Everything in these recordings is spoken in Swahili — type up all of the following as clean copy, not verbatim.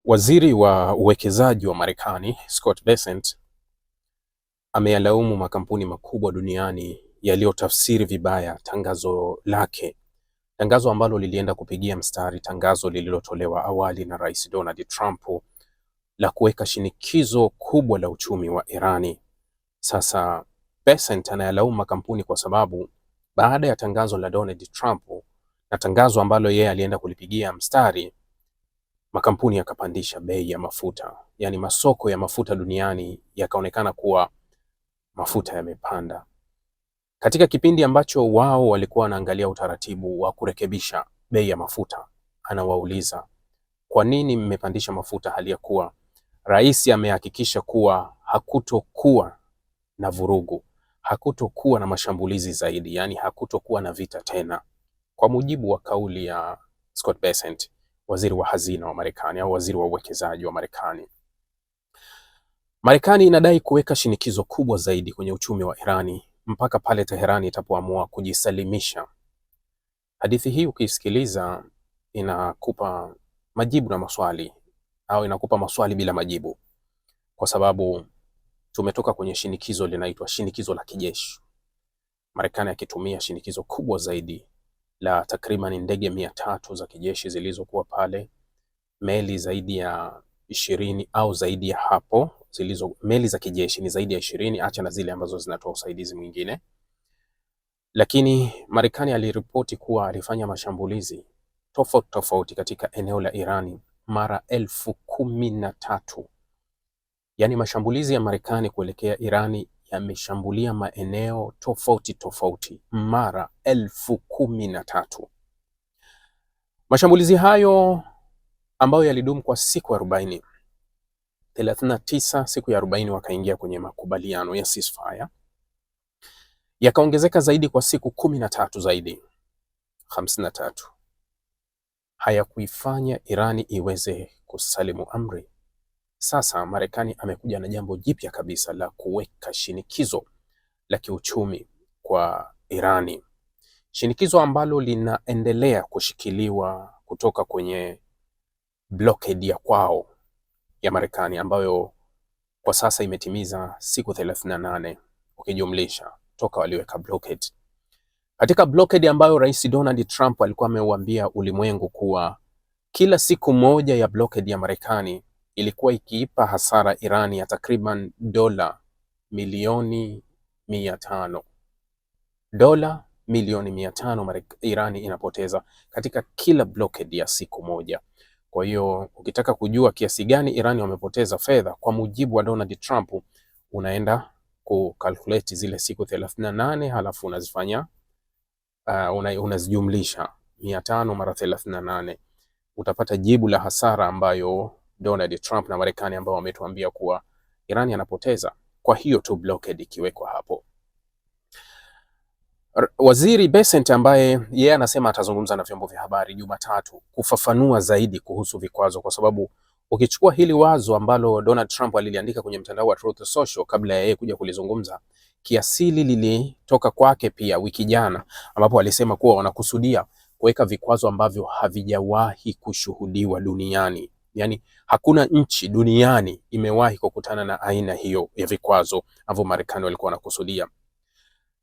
Waziri wa uwekezaji wa Marekani, Scott Bessent, ameyalaumu makampuni makubwa duniani yaliyotafsiri vibaya tangazo lake. Tangazo ambalo lilienda kupigia mstari tangazo lililotolewa awali na Rais Donald Trump la kuweka shinikizo kubwa la uchumi wa Irani. Sasa Bessent anayalaumu makampuni kwa sababu baada ya tangazo la Donald Trump na tangazo ambalo yeye alienda kulipigia mstari, makampuni yakapandisha bei ya mafuta. Yaani masoko ya mafuta duniani yakaonekana kuwa mafuta yamepanda. Katika kipindi ambacho wao walikuwa wanaangalia utaratibu wa kurekebisha bei ya mafuta, anawauliza, kwa nini mmepandisha mafuta hali ya kuwa rais amehakikisha kuwa hakutokuwa na vurugu, hakutokuwa na mashambulizi zaidi, yani hakutokuwa na vita tena. Kwa mujibu wa kauli ya Scott Bessent, waziri wa hazina wa Marekani au waziri wa uwekezaji wa Marekani. Marekani inadai kuweka shinikizo kubwa zaidi kwenye uchumi wa Irani mpaka pale Teherani itapoamua kujisalimisha. Hadithi hii ukisikiliza inakupa majibu na maswali, au inakupa maswali bila majibu, kwa sababu tumetoka kwenye shinikizo linaitwa shinikizo la kijeshi. Marekani akitumia shinikizo kubwa zaidi la takriban ndege 300 za kijeshi zilizokuwa pale, meli zaidi ya 20 au zaidi ya hapo, meli za kijeshi ni zaidi ya 20, acha na zile ambazo zinatoa usaidizi mwingine. Lakini Marekani aliripoti kuwa alifanya mashambulizi tofauti katika eneo la Irani mara 13,000. Yaani mashambulizi ya Marekani kuelekea Irani yameshambulia maeneo tofauti mara 13,000. Mashambulizi hayo ambayo yalidumu kwa siku 40, 39 siku ya 40 wakaingia kwenye makubaliano ya ceasefire, yakaongezeka zaidi kwa siku 13 zaidi, 53. Hayakuifanya Irani iweze kusalimu amri. Sasa Marekani amekuja na jambo jipya kabisa la kuweka shinikizo la kiuchumi kwa Irani. Shinikizo ambalo linaendelea kushikiliwa kutoka kwenye blockade ya kwao ya Marekani ambayo kwa sasa imetimiza siku 38 ukijumlisha toka waliweka blockade. Katika blockade ambayo Rais Donald Trump alikuwa ameuambia ulimwengu kuwa kila siku moja ya blockade ya Marekani ilikuwa ikiipa hasara Irani ya takriban dola milioni 500. Dola milioni 500 Irani inapoteza katika kila blockade ya siku moja. Kwa hiyo ukitaka kujua kiasi gani Irani wamepoteza fedha kwa mujibu wa Donald Trump, unaenda kukalkulate zile siku 38 halafu unazifanya unazijumlisha 500 mara 38, utapata jibu la hasara ambayo Donald Trump na Marekani ambao wametuambia kuwa Irani anapoteza kwa hiyo tu blockade ikiwekwa hapo. Waziri Bessent ambaye yeye anasema atazungumza na vyombo vya habari Jumatatu kufafanua zaidi kuhusu vikwazo, kwa sababu ukichukua hili wazo ambalo Donald Trump aliliandika kwenye mtandao wa Truth Social kabla ya yeye kuja kulizungumza, kiasili lilitoka kwake pia wiki jana, ambapo alisema kuwa wanakusudia kuweka vikwazo ambavyo havijawahi kushuhudiwa duniani. Yaani hakuna nchi duniani imewahi kukutana na aina hiyo ya vikwazo ambavyo Marekani walikuwa wanakusudia.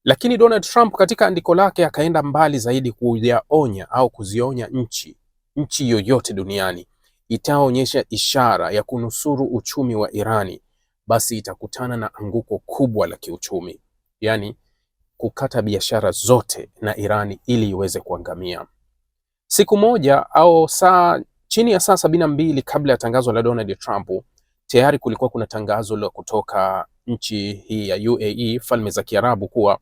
Lakini Donald Trump katika andiko lake akaenda mbali zaidi kuyaonya au kuzionya nchi yoyote duniani itaonyesha ishara ya kunusuru uchumi wa Irani, basi itakutana na anguko kubwa la kiuchumi, yani kukata biashara zote na Irani ili iweze kuangamia. Siku moja au chini ya saa 72 kabla ya tangazo la Donald Trump, tayari kulikuwa kuna tangazo la kutoka nchi hii ya UAE, Falme za Kiarabu, kuwa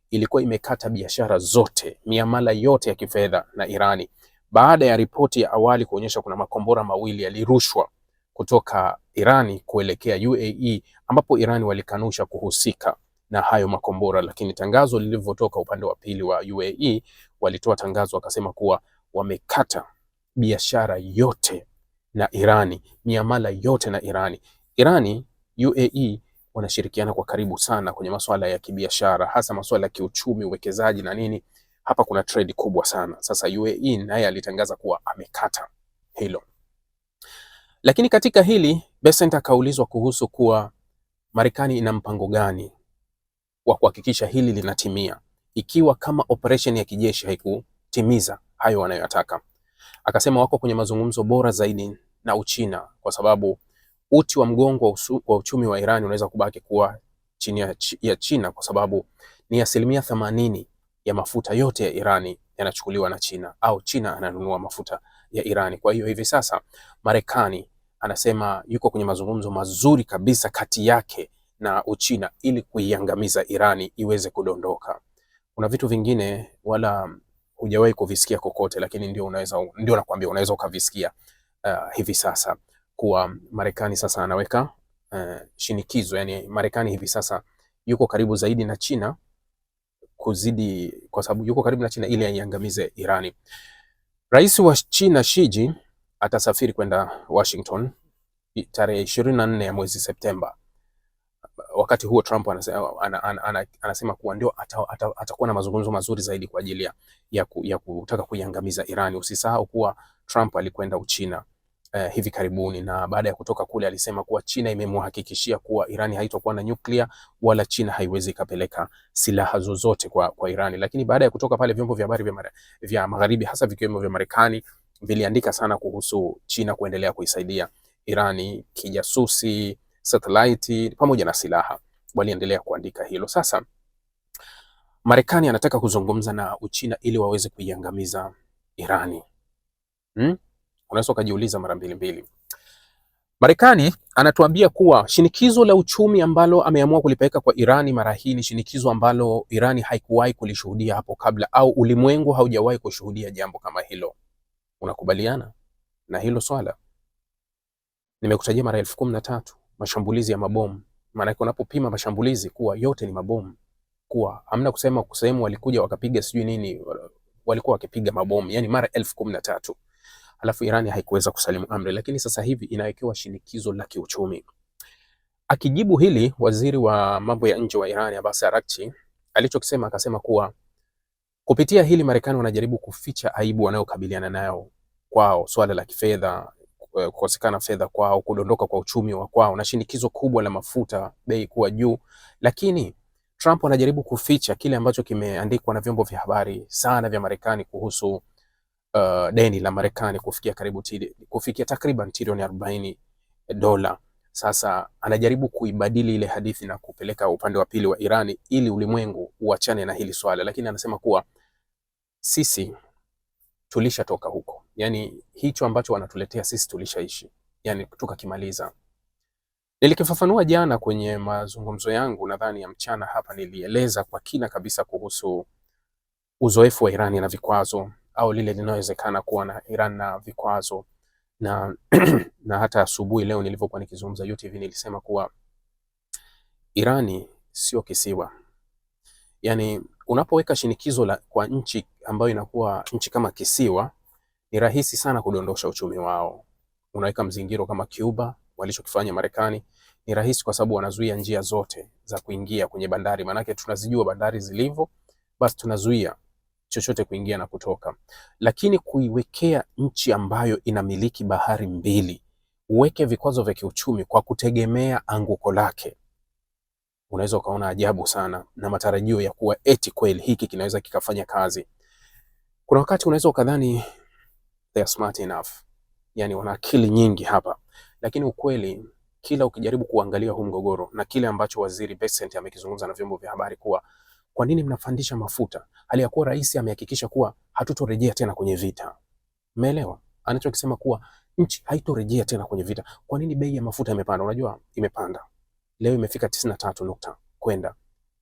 ilikuwa imekata biashara zote, miamala yote ya kifedha na Irani, baada ya ripoti ya awali kuonyesha kuna makombora mawili yalirushwa kutoka Irani kuelekea UAE, ambapo Irani walikanusha kuhusika na hayo makombora. Lakini tangazo lilivyotoka upande wa pili wa UAE, walitoa tangazo wakasema kuwa wamekata biashara yote na Irani, miamala yote na Irani. Irani, UAE wanashirikiana kwa karibu sana kwenye masuala ya kibiashara, hasa masuala ya kiuchumi, uwekezaji na nini. Hapa kuna trade kubwa sana. Sasa UAE naye alitangaza kuwa amekata hilo. Lakini katika hili Bessent akaulizwa kuhusu kuwa Marekani ina mpango gani wa kuhakikisha hili linatimia ikiwa kama operation ya kijeshi haikutimiza hayo wanayotaka. Akasema wako kwenye mazungumzo bora zaidi na Uchina kwa sababu uti wa mgongo wa uchumi wa Iran unaweza kubaki kuwa chini ya China kwa sababu ni 80% ya mafuta yote ya Irani yanachukuliwa na China au China ananunua mafuta ya Irani. Kwa hiyo hivi sasa Marekani anasema yuko kwenye mazungumzo mazuri kabisa kati yake na Uchina ili kuiangamiza Irani iweze kudondoka. Kuna vitu vingine wala hujawahi kuvisikia kokote, lakini ndio nakwambia unaweza ukavisikia hivi sasa kuwa Marekani sasa anaweka shinikizo. Yani Marekani hivi sasa yuko karibu zaidi na China kuzidi, kwa sababu yuko karibu na China ili aiangamize Irani. Rais wa China Xi atasafiri kwenda Washington tarehe 24 ya mwezi Septemba. Wakati huo Trump anasema kuwa ndio atakuwa na mazungumzo mazuri zaidi kwa ajili ya kutaka kuiangamiza Irani. Usisahau kuwa Trump alikwenda Uchina hivi karibuni, na baada ya kutoka kule alisema kuwa China imemhakikishia kuwa Irani haitakuwa na nyuklia wala China haiwezi kapeleka silaha zozote kwa Irani. Lakini baada ya kutoka pale, vyombo vya habari vya magharibi hasa vikiwemo vya Marekani viliandika sana kuhusu China kuendelea kuisaidia Irani kijasusi, satellite pamoja na silaha. Waliendelea kuandika hilo. Sasa Marekani anataka kuzungumza na Uchina ili waweze kuiangamiza Irani. Unaweza ukajiuliza mara mbili. Marekani anatuambia kuwa shinikizo la uchumi ambalo ameamua kulipeleka kwa Irani mara hii ni shinikizo ambalo Irani haikuwahi kulishuhudia hapo kabla, au ulimwengu haujawahi kushuhudia jambo kama hilo. Unakubaliana na hilo swala? Nimekutajia mara 13,000 mashambulizi ya mabomu. Maana unapopima mashambulizi kuwa yote ni mabomu, kuwa hamna kusema kusehemu walikuja wakapiga sijui nini, walikuwa wakipiga mabomu, yani mara 13,000. Alafu Irani haikuweza kusalimu amri, lakini sasa hivi inawekewa shinikizo la kiuchumi. Akijibu hili, waziri wa mambo ya nje wa Irani Abbas Araghchi alichokisema, akasema kuwa kupitia hili Marekani wanajaribu kuficha aibu wanayokabiliana nayo kwao, swala la kifedha, kukosekana fedha kwao, kudondoka kwa uchumi wa kwao na shinikizo kubwa la mafuta bei kuwa juu. Lakini Trump anajaribu kuficha kile ambacho kimeandikwa na vyombo vya habari sana vya Marekani kuhusu deni la Marekani kufikia takriban trilioni 40 dola. Sasa anajaribu kuibadili ile hadithi na kupeleka upande wa pili wa Irani ili ulimwengu uachane na hili swala, lakini anasema kuwa sisi tulishatoka huko. Yani hicho ambacho wanatuletea sisi tulishaishi, yani tukakimaliza. Nilikifafanua jana kwenye mazungumzo yangu nadhani ya mchana hapa, nilieleza kwa kina kabisa kuhusu uzoefu wa Irani na vikwazo, au lile linalowezekana kuwa na Iran na vikwazo na na hata asubuhi leo nilivyokuwa nikizungumza UTV nilisema kuwa Irani sio kisiwa. Yani unapoweka shinikizo kwa nchi ambayo inakuwa nchi kama kisiwa, ni rahisi sana kudondosha uchumi wao. Unaweka mzingiro kama Cuba walichokifanya Marekani, ni rahisi kwa sababu wanazuia njia zote za kuingia kwenye bandari. Manake tunazijua bandari zilivyo, basi tunazuia chochote kuingia na kutoka. Lakini kuiwekea nchi ambayo inamiliki bahari mbili, uweke vikwazo vya kiuchumi kwa kutegemea anguko lake, unaweza ukaona ajabu sana na matarajio ya kuwa eti kweli hiki kinaweza kikafanya kazi. Kuna wakati unaweza ukadhani they are smart enough, yani wana akili nyingi hapa, lakini ukweli kila ukijaribu kuangalia huu mgogoro na kile ambacho waziri Bessent amekizungumza na vyombo vya habari kuwa kwa nini mnafandisha mafuta hali ya kuwa rais amehakikisha kuwa hatutorejea tena kwenye vita. Umeelewa? Anachokisema kuwa nchi haitorejea tena kwenye vita. Kwa nini bei ya mafuta imepanda? Unajua imepanda. Leo imefika 93 nukta kwenda.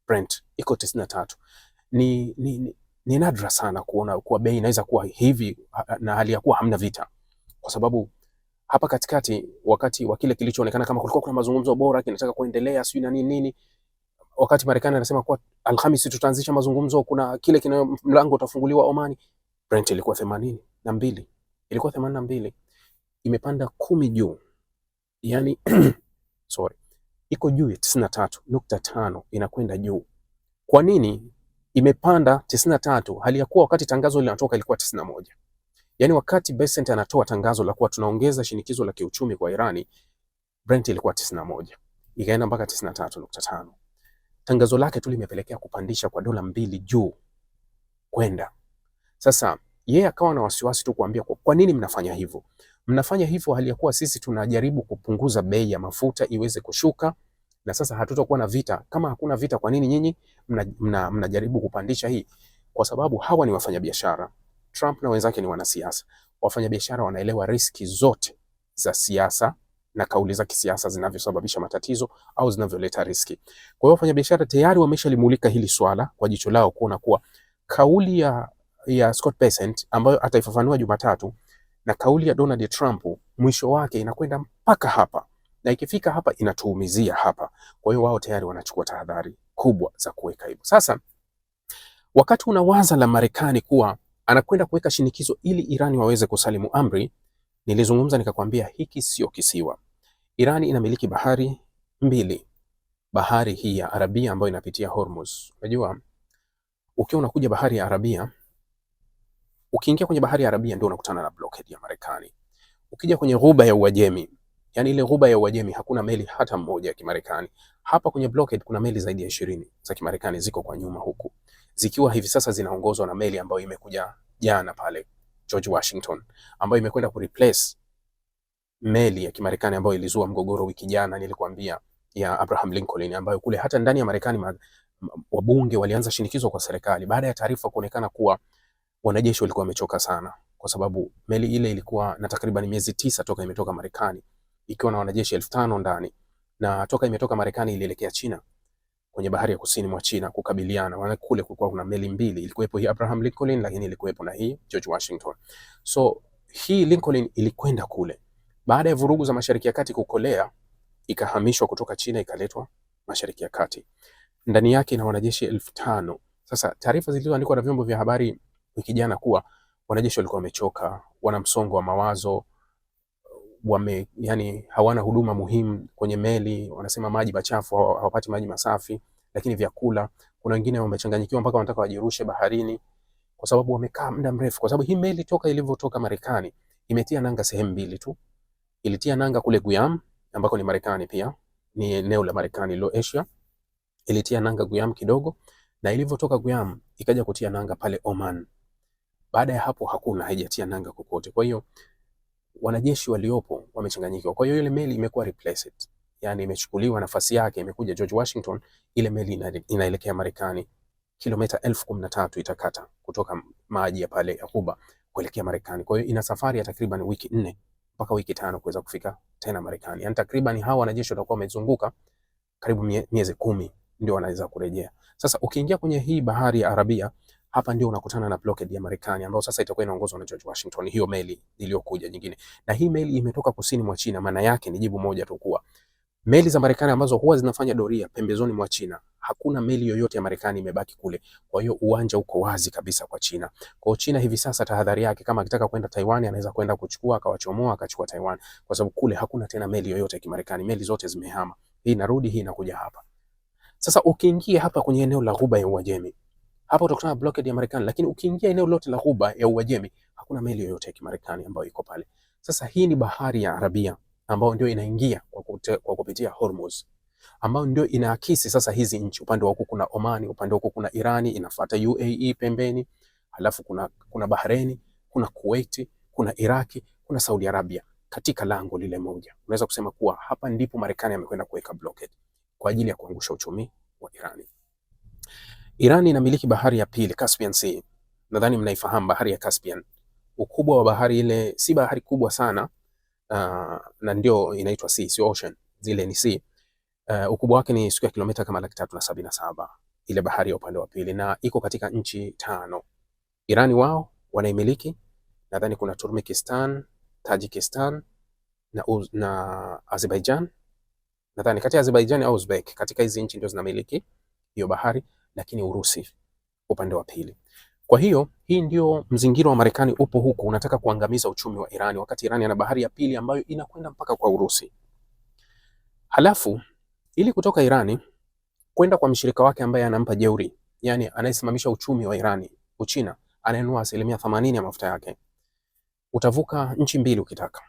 Brent iko 93. Ni nadra sana kuona kuwa bei inaweza kuwa hivi na hali ya kuwa hamna vita. Kwa sababu hapa katikati wakati wa kile kilichoonekana kama kulikuwa kuna mazungumzo bora kinataka kuendelea sio na nini, wakati Marekani anasema kuwa Alhamisi tutaanzisha mazungumzo, kuna kile kina mlango utafunguliwa Omani, Brent ilikuwa 82. Ilikuwa 82. Imepanda 10 juu. Yani sorry. Iko juu ya 93.5 inakwenda juu. Kwa nini imepanda 93 hali ya kuwa wakati tangazo linatoka ilikuwa 91? Yani wakati Bessent anatoa tangazo la kuwa tunaongeza shinikizo la kiuchumi kwa Irani, Brent ilikuwa 91 ikaenda mpaka 93.5. Tangazo lake tu limepelekea kupandisha kwa $2 juu kwenda. Sasa yeye akawa na wasiwasi tu kuambia kwa nini mnafanya hivyo? Mnafanya hivyo hali ya kuwa sisi tunajaribu kupunguza bei ya mafuta iweze kushuka, na sasa hatutakuwa na vita. Kama hakuna vita, kwa nini nyinyi mnajaribu kupandisha hii? Kwa sababu hawa ni wafanyabiashara. Trump na wenzake ni wanasiasa. Wafanyabiashara wanaelewa riski zote za siasa na kauli za kisiasa zinavyosababisha matatizo au zinavyoleta riski. Kwa hiyo wafanyabiashara tayari wameshalimulika hili swala kwa jicho lao kuona kuwa kauli ya Scott Bessent ambayo ataifafanua Jumatatu na kauli ya Donald Trump mwisho wake inakwenda mpaka hapa, na ikifika hapa inatuumizia hapa. Kwa hiyo wao tayari wanachukua tahadhari kubwa za kuweka hivyo. Sasa wakati unawaza la Marekani kuwa anakwenda kuweka shinikizo ili Irani waweze kusalimu amri, nilizungumza nikakwambia hiki sio kisiwa. Irani inamiliki bahari mbili. Bahari hii ya Arabia ambayo inapitia Hormuz. Unajua ukiwa unakuja bahari ya Arabia, ukiingia kwenye bahari ya Arabia ndio unakutana na blockade ya Marekani. Ukija kwenye ghuba ya Uajemi, yani ile ghuba ya Uajemi hakuna meli hata moja ya Kimarekani. Hapa kwenye blockade kuna meli zaidi ya 20 za Kimarekani ziko kwa nyuma huku, zikiwa hivi sasa zinaongozwa na meli ambayo imekuja jana pale George Washington, ambayo imekwenda kureplace meli ya Kimarekani ambayo ilizua mgogoro wiki jana nilikwambia, ya Abraham Lincoln, ambayo kule hata ndani ya Marekani wabunge walianza shinikizo kwa serikali baada ya taarifa kuonekana kuwa wanajeshi walikuwa wamechoka sana, kwa sababu meli ile ilikuwa na takriban miezi 9 toka imetoka Marekani ikiwa na wanajeshi 5,000 ndani, na toka imetoka Marekani ilielekea China kwenye bahari ya kusini mwa China kukabiliana. Wana kule kulikuwa kuna meli mbili, ilikuwepo hii Abraham Lincoln lakini ilikuwepo na hii George Washington. So hii Lincoln ilikwenda kule baada ya vurugu za Mashariki ya Kati kukolea, ikahamishwa kutoka China ikaletwa Mashariki ya Kati. Ndani yake ina wanajeshi 5,000. Sasa taarifa zilizoandikwa na vyombo vya habari wiki jana kuwa wanajeshi walikuwa wamechoka, wana msongo wa mawazo, yani hawana huduma muhimu kwenye meli. Wanasema maji machafu, hawapati maji masafi, lakini vyakula, kuna wengine wamechanganyikiwa mpaka wanataka wajirushe baharini kwa sababu wamekaa muda mrefu, kwa sababu hii meli toka ilivyotoka Marekani imetia nanga sehemu mbili tu. Ilitia nanga kule Guam ambako ni Marekani, pia ni eneo la Marekani lo Asia. Ilitia nanga Guam kidogo, na ilivyotoka Guam ikaja kutia nanga pale Oman. Baada ya hapo hakuna, haijatia nanga kokote. Kwa hiyo wanajeshi waliopo wamechanganyikiwa. Kwa hiyo ile meli imekuwa replaced, yani imechukuliwa nafasi yake, imekuja George Washington. Ile meli inaelekea Marekani, kilomita 13,000 itakata kutoka maji ya pale ya Ghuba kuelekea Marekani. Kwa hiyo ina safari ya takriban wiki 4 mpaka wiki 5 kuweza kufika tena Marekani. Yani takriban hawa wanajeshi watakuwa wamezunguka karibu miezi 10 ndio wanaweza kurejea. Sasa ukiingia kwenye hii bahari ya Arabia, hapa ndio unakutana na blockade ya Marekani ambayo sasa itakuwa inaongozwa na George Washington, hiyo meli iliyokuja nyingine. Na hii meli imetoka kusini mwa China. Maana yake ni jibu moja tu, kuwa meli za Marekani ambazo huwa zinafanya doria pembezoni mwa China, hakuna meli yoyote ya Marekani imebaki kule. Kwa hiyo uwanja uko wazi kabisa kwa China. Kwa hiyo China hivi sasa tahadhari yake, kama akitaka kwenda Taiwan anaweza kwenda kuchukua, akawachomoa, akachukua Taiwan, kwa sababu kule hakuna tena meli yoyote ya Kimarekani. Meli zote zimehama, hii inarudi, hii inakuja hapa. Sasa ukiingia hapa kwenye eneo la Ghuba ya Uajemi, hapa utakutana na blockade ya Marekani, lakini ukiingia eneo lote la Ghuba ya Uajemi hakuna meli yoyote ya Kimarekani ambayo iko pale. Sasa hii ni bahari ya Arabia ambayo ndio inaingia kwa kupitia Hormuz, ambayo ndio inaakisi sasa hizi nchi. Upande wa huku kuna Omani, upande wa huku kuna Irani, inafuata UAE pembeni, halafu kuna Bahrain, kuna Kuwait, kuna Iraki, kuna Saudi Arabia katika lango lile moja. Unaweza kusema kuwa hapa ndipo Marekani amekwenda kuweka blockade kwa ajili ya kuangusha uchumi wa Irani. Irani inamiliki bahari ya pili, Caspian Sea. Nadhani mnaifahamu bahari ya Caspian. Ukubwa wa bahari ile si bahari kubwa sana, na ndio inaitwa sea, sio ocean. Zile ni sea. Ukubwa wake ni siku ya kilomita kama 377 ile bahari ya upande wa pili, na iko katika nchi 5. Irani wao wanaimiliki, nadhani kuna Turkmenistan, Tajikistan na Azerbaijan. Nadhani kati ya Azerbaijan au Uzbek, katika hizi nchi ndio zinamiliki hiyo bahari, lakini Urusi upande wa pili. Kwa hiyo hii ndio mzingiro wa Marekani upo huku, unataka kuangamiza uchumi wa Irani, wakati Irani ana bahari ya pili ambayo inakwenda mpaka kwa Urusi. Halafu ili kutoka Irani kwenda kwa mshirika wake ambaye anampa jeuri, yani anayesimamisha uchumi wa Irani, Uchina, anayenunua 80% ya mafuta yake, utavuka nchi mbili ukitaka,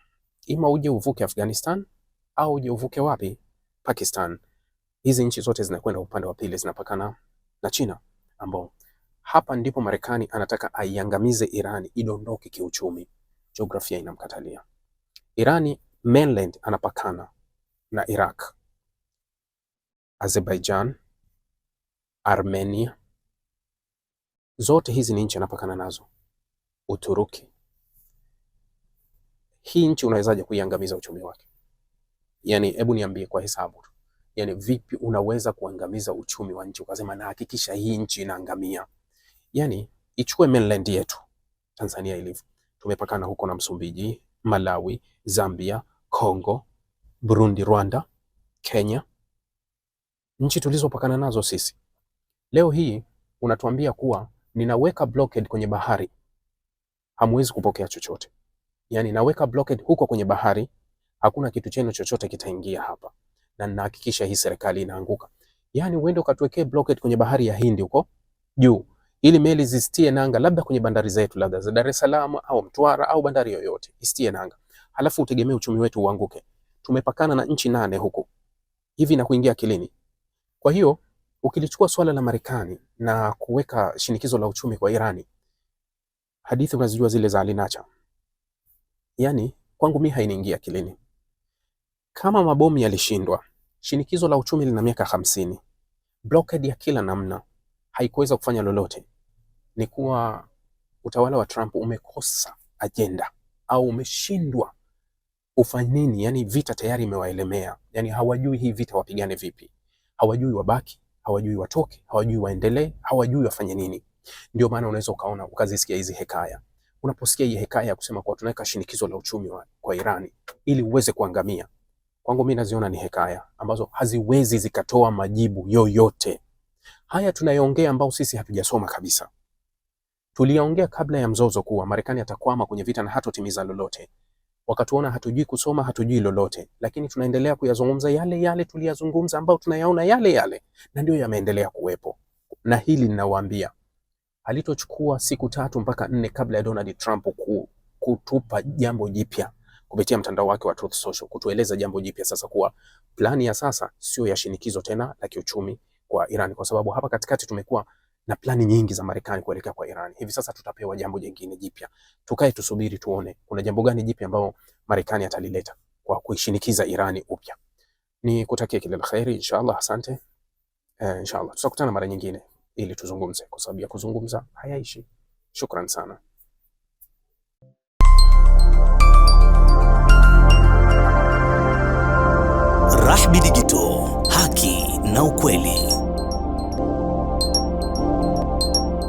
ima uje uvuke Afghanistan au uje uvuke wapi? Pakistan. Hizi nchi zote zinakwenda upande wa pili, zinapakana na China, ambao hapa ndipo Marekani anataka aiangamize Irani, idondoke kiuchumi. Jiografia inamkatalia. Irani mainland anapakana na Iraq, Azerbaijan, Armenia, zote hizi ni nchi anapakana nazo. Uturuki. Hii nchi unawezaje kuiangamiza uchumi wake? Yani hebu niambie kwa hesabu. Yani vipi unaweza kuangamiza uchumi wa nchi ukasema na hakikisha hii nchi inaangamia? Yani ichukue mainland yetu Tanzania ilivyo. Tumepakana huko na Msumbiji, Malawi, Zambia, Kongo, Burundi, Rwanda, Kenya. Nchi tulizopakana nazo sisi. Leo hii unatuambia kuwa ninaweka blockade kwenye bahari, hamwezi kupokea chochote. Yani naweka blockade huko kwenye bahari, hakuna kitu chenu chochote kitaingia hapa, na ninahakikisha hii serikali inaanguka. Yani uende ukatuwekee blockade kwenye bahari ya Hindi huko juu, ili meli zisitie nanga labda kwenye bandari zetu, labda za Dar es Salaam au Mtwara au bandari yoyote isitie nanga, halafu utegemee uchumi wetu uanguke. Tumepakana na nchi 8 huko hivi na kuingia akilini. Kwa hiyo ukilichukua swala la Marekani na kuweka shinikizo la uchumi kwa Irani, hadithi unazijua zile za Alinacha, yani kwangu mimi hainiingia akilini. Kama mabomu yalishindwa, shinikizo la uchumi lina miaka 50, blockade ya kila namna haikuweza kufanya lolote. Ni kuwa utawala wa Trump umekosa agenda au umeshindwa ufanye nini. Yani vita tayari imewaelemea, yani hawajui hii vita wapigane vipi, hawajui wabaki, hawajui watoke, hawajui waendelee, hawajui wafanye nini. Ndio maana unaweza ukaona ukazisikia hizi hekaya. Unaposikia hii hekaya ya kusema kwa tunaweka shinikizo la uchumi kwa Irani ili uweze kuangamia, kwangu mimi naziona ni hekaya ambazo haziwezi zikatoa majibu yoyote. Haya tunayoongea ambao sisi hatujasoma kabisa. Tuliyaongea kabla ya mzozo kuwa Marekani atakwama kwenye vita na hatotimiza lolote. Wakatuona hatujui kusoma, hatujui lolote, lakini tunaendelea kuyazungumza yale yale tuliyazungumza, ambao tunayaona yale yale, na ndio yameendelea kuwepo. Na hili ninawaambia, halitochukua siku 3 mpaka 4 kabla ya Donald Trump kutupa jambo jipya kupitia mtandao wake wa Truth Social, kutueleza jambo jipya sasa kuwa plani ya sasa sio ya shinikizo tena la kiuchumi kwa Iran, kwa sababu hapa katikati tumekuwa na plani nyingi za Marekani kuelekea kwa Iran. Hivi sasa tutapewa jambo jingine jipya. Tukae tusubiri tuone kuna jambo gani jipya ambao Marekani atalileta kwa kuishinikiza Irani upya. Ni kutakia kila la kheri inshallah. Asante. Inshallah tutakutana mara nyingine ili tuzungumze, kwa sababu ya kuzungumza hayaishi. Shukran sana. Rahby Digital, haki na ukweli.